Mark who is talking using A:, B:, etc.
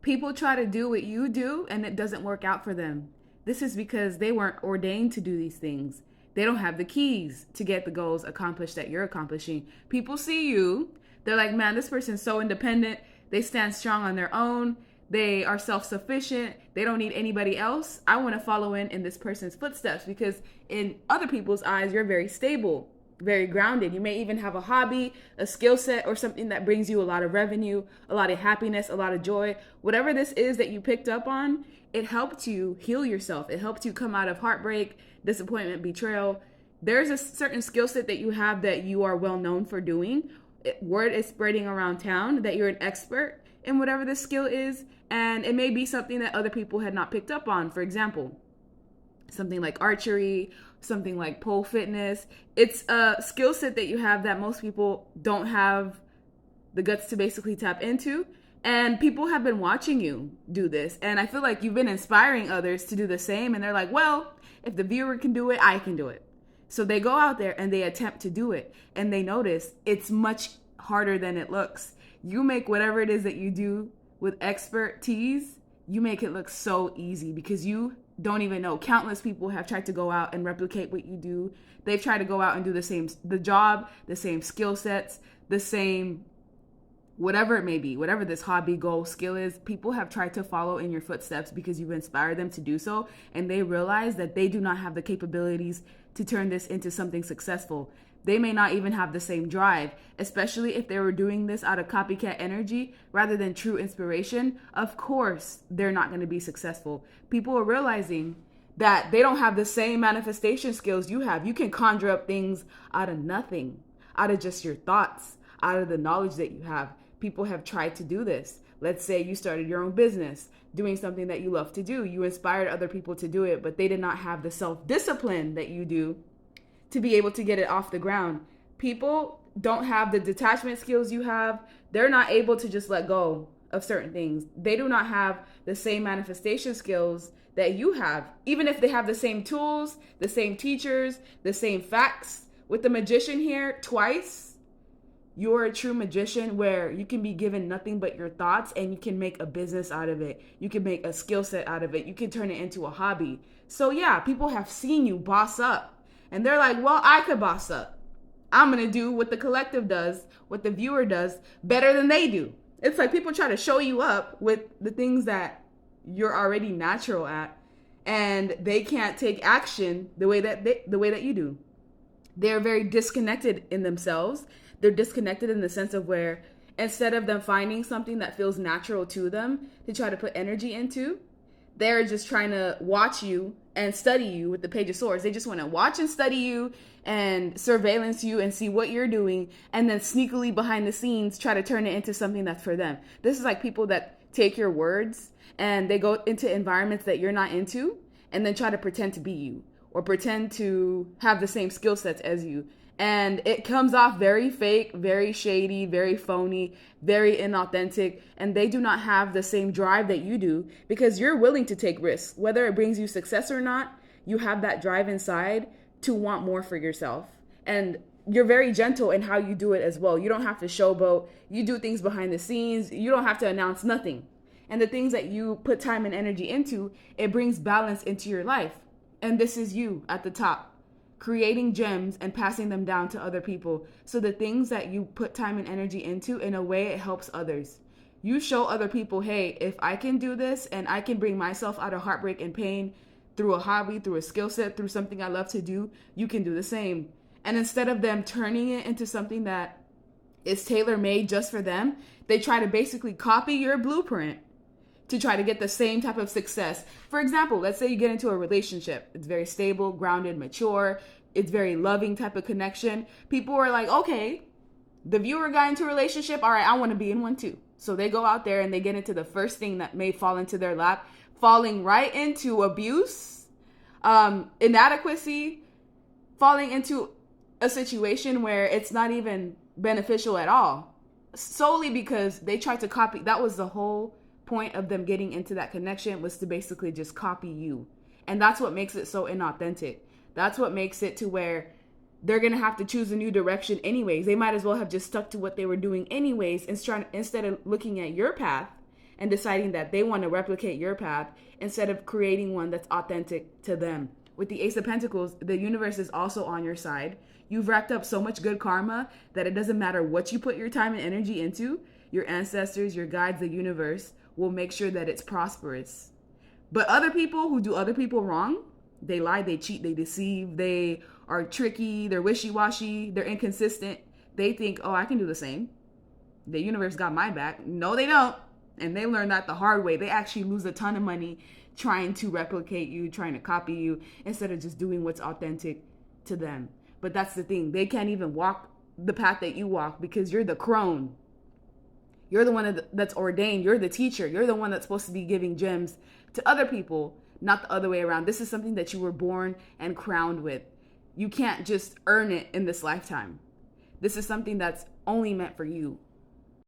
A: People try to do what you do and it doesn't work out for them. This is because they weren't ordained to do these things. They don't have the keys to get the goals accomplished that you're accomplishing. People see you, they're like, man, this person's so independent. They stand strong on their own. They are self-sufficient. They don't need anybody else. I want to follow in this person's footsteps, because in other people's eyes, you're very stable, very grounded. You may even have a hobby, a skill set, or something that brings you a lot of revenue, a lot of happiness, a lot of joy. Whatever this is that you picked up on, it helped you heal yourself. It helped you come out of heartbreak, disappointment, betrayal. There's a certain skill set that you have that you are well known for doing. Word is spreading around town that you're an expert in whatever this skill is, and it may be something that other people had not picked up on. For example, something like archery, something like pole fitness. It's a skill set that you have that most people don't have the guts to basically tap into. And people have been watching you do this. And I feel like you've been inspiring others to do the same. And they're like, well, if the viewer can do it, I can do it. So they go out there and they attempt to do it. And they notice it's much harder than it looks. You make whatever it is that you do with expertise, you make it look so easy, because you don't even know. Countless people have tried to go out and replicate what you do. They've tried to go out and do the job, the same skill sets, the same whatever it may be, whatever this hobby, goal, skill is. People have tried to follow in your footsteps because you've inspired them to do so, and they realize that they do not have the capabilities to turn this into something successful. They may not even have the same drive, especially if they were doing this out of copycat energy rather than true inspiration. Of course, they're not going to be successful. People are realizing that they don't have the same manifestation skills you have. You can conjure up things out of nothing, out of just your thoughts, out of the knowledge that you have. People have tried to do this. Let's say you started your own business, doing something that you love to do. You inspired other people to do it, but they did not have the self-discipline that you do to be able to get it off the ground. People don't have the detachment skills you have. They're not able to just let go of certain things. They do not have the same manifestation skills that you have, even if they have the same tools, the same teachers, the same facts. With the magician here, twice, you're a true magician where you can be given nothing but your thoughts and you can make a business out of it. You can make a skill set out of it. You can turn it into a hobby. So yeah, people have seen you boss up. And they're like, well, I could boss up. I'm going to do what the collective does, what the viewer does, better than they do. It's like people try to show you up with the things that you're already natural at, and they can't take action the way that you do. They're very disconnected in themselves. They're disconnected in the sense of where instead of them finding something that feels natural to them to try to put energy into, they're just trying to watch you and study you with the Page of Swords. They just want to watch and study you and surveillance you and see what you're doing, and then sneakily behind the scenes try to turn it into something that's for them. This is like people that take your words and they go into environments that you're not into and then try to pretend to be you or pretend to have the same skill sets as you. And it comes off very fake, very shady, very phony, very inauthentic. And they do not have the same drive that you do, because you're willing to take risks. Whether it brings you success or not, you have that drive inside to want more for yourself. And you're very gentle in how you do it as well. You don't have to showboat. You do things behind the scenes. You don't have to announce nothing. And the things that you put time and energy into, it brings balance into your life. And this is you at the top, creating gems and passing them down to other people. So the things that you put time and energy into, in a way, it helps others. You show other people, hey, if I can do this and I can bring myself out of heartbreak and pain through a hobby, through a skill set, through something I love to do, you can do the same. And instead of them turning it into something that is tailor-made just for them, they try to basically copy your blueprint to try to get the same type of success. For example, let's say you get into a relationship. It's very stable, grounded, mature. It's very loving type of connection. People are like, okay, the viewer got into a relationship. All right, I want to be in one too. So they go out there and they get into the first thing that may fall into their lap, falling right into abuse, inadequacy, falling into a situation where it's not even beneficial at all, solely because they tried to copy. That was the whole point of them getting into that connection, was to basically just copy you. And that's what makes it so inauthentic. That's what makes it to where they're going to have to choose a new direction anyways. They might as well have just stuck to what they were doing anyways, instead of looking at your path and deciding that they want to replicate your path instead of creating one that's authentic to them. With the Ace of Pentacles, the universe is also on your side. You've racked up so much good karma that it doesn't matter what you put your time and energy into, your ancestors, your guides, the universe will make sure that it's prosperous. But other people who do other people wrong, they lie, they cheat, they deceive, they are tricky, they're wishy-washy, they're inconsistent. They think, oh, I can do the same. The universe got my back. No, they don't. And they learn that the hard way. They actually lose a ton of money trying to replicate you, trying to copy you, instead of just doing what's authentic to them. But that's the thing. They can't even walk the path that you walk because you're the crone. You're the one that's ordained. You're the teacher. You're the one that's supposed to be giving gems to other people, not the other way around. This is something that you were born and crowned with. You can't just earn it in this lifetime. This is something that's only meant for you.